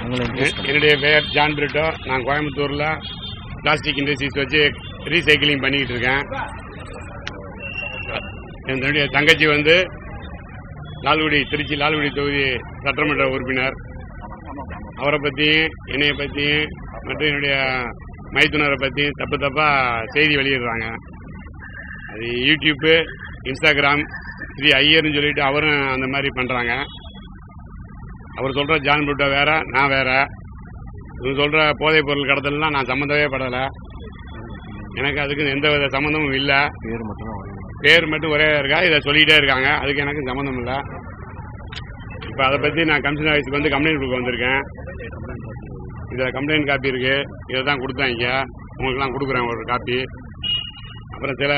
என்னுடைய பெயர் ஜான் பிரிட்டோ. நான் கோயம்புத்தூரில் பிளாஸ்டிக் இண்டஸ்ட்ரீஸ் வச்சு ரீசைக்கிளிங் பண்ணிக்கிட்டு இருக்கேன். என்னுடைய தங்கச்சி வந்து திருச்சி லால்குடி தொகுதி சட்டமன்ற உறுப்பினர். அவரை பற்றியும் என்னையை பற்றியும் மற்றும் என்னுடைய மைத்துனரை பற்றியும் தப்பாக செய்தி வெளியிடுறாங்க. அது யூடியூப்பு, இன்ஸ்டாகிராம், ஸ்ரீ ஐயர்னு சொல்லிட்டு அவரும் அந்த மாதிரி பண்ணுறாங்க. அவர் சொல்கிற ஜான் பிரிட்டோ வேற, நான் வேற. இவங்க சொல்கிற போதைப் பொருள் கடத்தலாம் நான் சம்மந்தமே படலை. எனக்கு அதுக்கு எந்த வித சம்மந்தமும் இல்லை. பேர் மட்டும் ஒரே இருக்கா, இதை சொல்லிகிட்டே இருக்காங்க. அதுக்கு எனக்கு சம்மந்தம் இல்லை. இப்போ அதை பற்றி நான் கமிஷனர் ஆஃபீஸுக்கு வந்து கம்ப்ளைண்ட் கொடுக்க வந்திருக்கேன். இதில் கம்ப்ளைண்ட் காப்பி இருக்குது. இதை தான் கொடுத்தேன். இங்கே உங்களுக்குலாம் கொடுக்குறேன் ஒரு காப்பி. அப்புறம் சில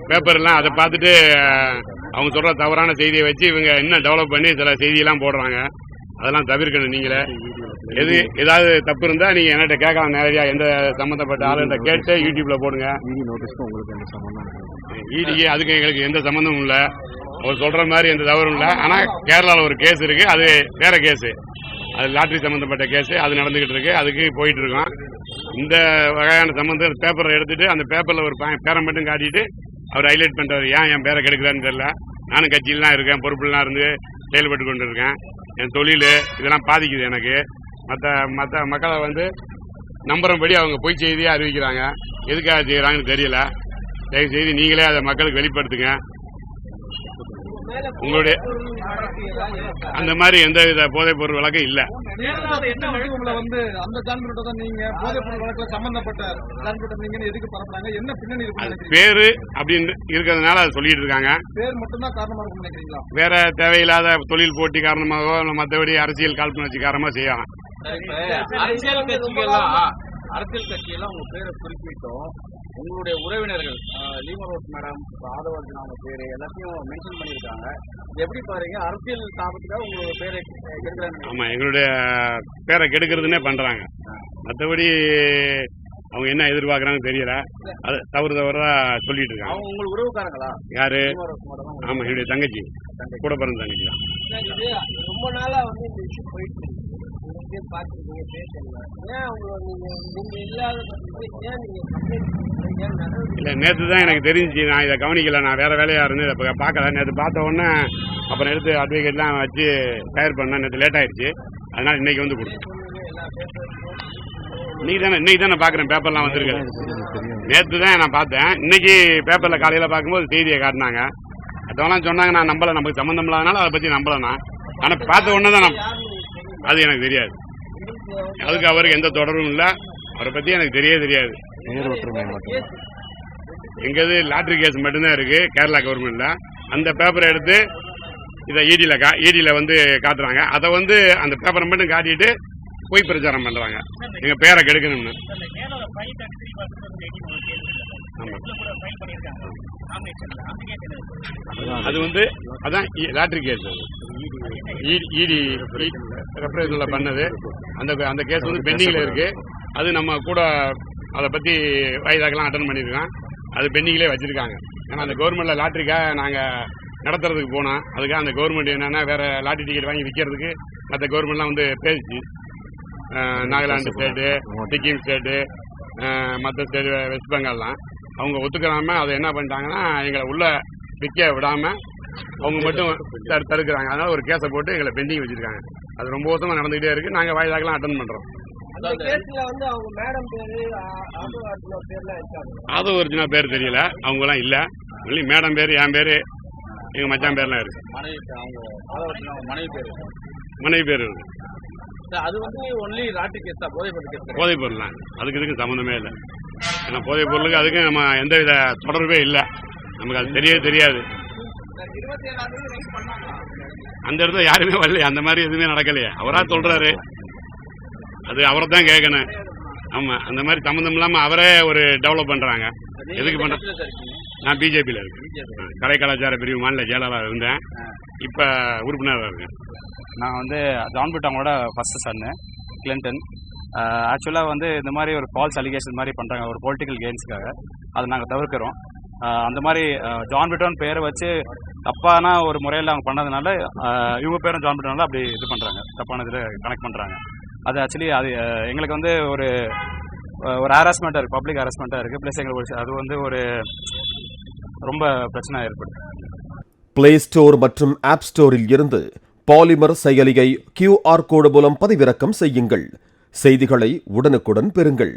பேப்பர்லாம் அதை பார்த்துட்டு அவங்க சொல்கிற தவறான செய்தியை வச்சு இவங்க இன்னும் டெவலப் பண்ணி சில செய்தியெல்லாம் போடுறாங்க. அதெல்லாம் தவிர்க்கணும். நீங்களே ஏதாவது தப்பு இருந்தால் நீங்கள் என்கிட்ட கேட்கலாம். நேரடியாக எந்த சம்மந்தப்பட்ட ஆளுகிட்ட கேட்டு யூடியூப்பில் போடுங்க. ஈடிக்கு அதுக்கு எங்களுக்கு எந்த சம்மந்தமும் இல்லை. அவர் சொல்கிற மாதிரி எந்த தவறும் இல்லை. ஆனால் கேரளாவில் ஒரு கேஸ் இருக்குது. அது வேறு கேஸு. அது லாட்ரி சம்மந்தப்பட்ட கேஸு. அது நடந்துக்கிட்டு இருக்குது. அதுக்கு போயிட்டு இருக்கோம். இந்த வகையான சம்மந்தம் பேப்பரை எடுத்துகிட்டு அந்த பேப்பரில் ஒரு பேரை மட்டும் காட்டிட்டு அவர் ஹைலைட் பண்ணுறாரு. ஏன் என் பேரை கெடுக்கிறான்னு தெரியல. நானும் கட்சியிலாம் இருக்கேன், பொறுப்புலாம் இருந்து செயல்பட்டு கொண்டு இருக்கேன். என் தொழில் இதெல்லாம் பாதிக்குது எனக்கு. மற்ற மக்களை வந்து நம்புறபடி அவங்க பொய் செய்தியாக அறிவிக்கிறாங்க. எதுக்காக செய்கிறாங்கன்னு தெரியல. தயவுசெய்து நீங்களே அதை மக்களுக்கு வெளிப்படுத்துங்க. உங்களுடைய அந்த மாதிரி எந்த வித போதைப் பொருள் வழக்கம் இல்லை. பேரு அப்படின்னு இருக்கிறதுனால அதை சொல்லிட்டு இருக்காங்க. வேற தேவையில்லாத தொழில் போட்டி காரணமாகவோ மற்றபடி அரசியல் காழ்ப்புணர்ச்சி காரணமாக செய்யலாம். அரசியல் கட்சியெல்லாம் உங்க பேரை குறிப்பிட்டோம். உங்களுடைய உறவினர்கள் லீமரோஸ் மேடம், ஆதவர்ஜன் அவங்க பேரு எல்லாத்தையும் மென்ஷன் பண்ணியிருக்காங்க. எப்படி பாருங்க, அரசியல் சாபத்துக்காக உங்களோட பேரை கெடுக்கிறாங்க. ஆமா, எங்களுடைய பேரை கெடுக்கிறதுனே பண்றாங்க. மற்றபடி அவங்க என்ன எதிர்பார்க்கறாங்கன்னு தெரியல. அது தவறா சொல்லிட்டு இருக்காங்க. அவங்க உங்களுக்கு உறவுக்காரங்களா? யாரு? ஆமா, என்னுடைய தங்கச்சி, கூட பிறந்த தங்கச்சி தான். ரொம்ப நாளா வந்து இந்த விஷயம் போயிட்டு இல்லை, நேற்று தான் எனக்கு தெரிஞ்சிச்சு. நான் இதை கவனிக்கல. நான் வேற வேலையாக இருந்து இதை பார்க்கல. நேற்று பார்த்த உடனே அப்புறம் எடுத்து அட்வொகேட்லாம் வச்சு தயார் பண்ணேன். நேற்று லேட் ஆயிடுச்சு. அதனால இன்னைக்கு வந்து கொடுத்தேன். இன்னைக்கு தான் நான் பார்க்குறேன். பேப்பர்லாம் வந்துருக்கு. நேற்று தான் நான் பார்த்தேன். இன்னைக்கு பேப்பரில் காலையில் பார்க்கும்போது செய்தியை காட்டினாங்க. அதெல்லாம் சொன்னாங்க. நான் நம்பலை. நமக்கு சம்மந்தம் இல்லாதனால அதை பற்றி நம்பலை. ஆனால் பார்த்த உடனே தான் அது எனக்கு தெரியாது. அதுக்கு அவருக்கு எந்த தொடர்பும் இல்லை. அவரை பற்றி எனக்கு தெரியாது. எங்கது லாட்ரி கேஸ் மட்டும்தான் இருக்கு கேரளா கவர்மெண்ட்ல. அந்த பேப்பரை எடுத்து இதை ஈடியில் வந்து காட்டுறாங்க. அதை வந்து அந்த பேப்பரை மட்டும் காட்டிட்டு போய் பிரச்சாரம் பண்றாங்க. எங்க பேரை கெடுக்கணும்னு. அது வந்து அதான் லாட்ரி கேஸ். ஈடி ரெப்ரசன்ட்ல பண்ணது. அந்த கேஸ் வந்து பெண்டிங்ல இருக்கு. அது நம்ம கூட அதை பத்தி வாய்தாக்கெல்லாம் அட்டன் பண்ணியிருக்கோம். அது பெண்டிங்லேயே வச்சிருக்காங்க. ஏன்னா அந்த கவர்மெண்ட்ல லாட்ரிக்காக நாங்கள் நடத்துறதுக்கு போனோம். அதுக்காக அந்த கவர்மெண்ட் என்னன்னா வேற லாட்ரி டிக்கெட் வாங்கி விற்கிறதுக்கு மற்ற கவர்மெண்ட்லாம் வந்து பேசிச்சு. நாகாலாந்து ஸ்டேட்டு, சிக்கிம் ஸ்டேட்டு, மற்ற ஸ்டேட்டு, வெஸ்ட் பெங்கால்லாம் அவங்க ஒத்துக்கிறாம அதை என்ன பண்ணிட்டாங்கன்னா எங்களை உள்ள விற்க விடாம அவங்க மட்டும் தடுக்கிறாங்க. அதனால ஒரு கேஸை போட்டு எங்களை பெண்டிங் வச்சிருக்காங்க. அது ரொம்ப வருஷமா நடந்துகிட்டே இருக்கு. நாங்கள் வாய்தாக்கெல்லாம் அட்டன் பண்றோம். ஆதவர்ஜனா பேர் தெரியல. அவங்கலாம் இல்ல. மேடம் பேரு, என் பேரு, எங்க மச்சான் பேர்லாம் இருக்கு. மனைவி பேர் இருக்கு. அது வந்து ஒன்லி லாட்ரி கேஸ் தான். போதைப் பொருள் தான். அதுக்கு இதுக்கு சம்மந்தமே இல்லை. ஏன்னா போதைப் பொருளுக்கு அதுக்கு நம்ம எந்தவித தொடர்பே இல்லை. நமக்கு அது தெரியாது. அந்த இடத்துல யாருமே வரலையே. அந்த மாதிரி எதுவுமே நடக்கலையே. அவரா சொல்றாரு. அது அவரை தான் கேட்கணும். ஆமா, அந்த மாதிரி சம்மந்தம் இல்லாம அவரே ஒரு டெவலப் பண்றாங்க. எதுக்கு பண்ற? நான் பிஜேபியில இருக்கேன். கலை கலாச்சார பிரிவு மாநில செயலாளர் இருந்தேன். இப்ப உறுப்பினராக இருக்கேன். நான் வந்து ஜான் பிரிட்டோவோட ஃபர்ஸ்ட் சன்னு கிளின்டன். ஆக்சுவலாக வந்து இந்த மாதிரி ஒரு ஃபால்ஸ் அலிகேஷன் மாதிரி பண்ணுறாங்க ஒரு பொலிட்டிக்கல் கெயின்ஸ்க்காக. அதை நாங்கள் தவிர்க்கிறோம். அந்த மாதிரி ஜான் பிரிட்டோன் பேரை வச்சு தப்பான ஒரு முறையில் அவங்க பண்ணதுனால இவங்க பேரும் ஜான் பிரிட்டோனால அப்படி இது பண்ணுறாங்க. தப்பான இதில் கனெக்ட் பண்ணுறாங்க. அது ஆக்சுவலி அது எங்களுக்கு வந்து ஒரு ஹராஸ்மெண்ட்டாக இருக்குது, பப்ளிக் ஹராஸ்மெண்ட்டாக இருக்குது. ப்ளஸ் எங்களுக்கு அது வந்து ஒரு ரொம்ப பிரச்சனை ஏற்படுது. பிளே ஸ்டோர் மற்றும் ஆப் ஸ்டோரில் இருந்து பாலிமர் செயலியை QR கோடு மூலம் பதிவிறக்கம் செய்யுங்கள். செய்திகளை உடனுக்குடன் பெறுங்கள்.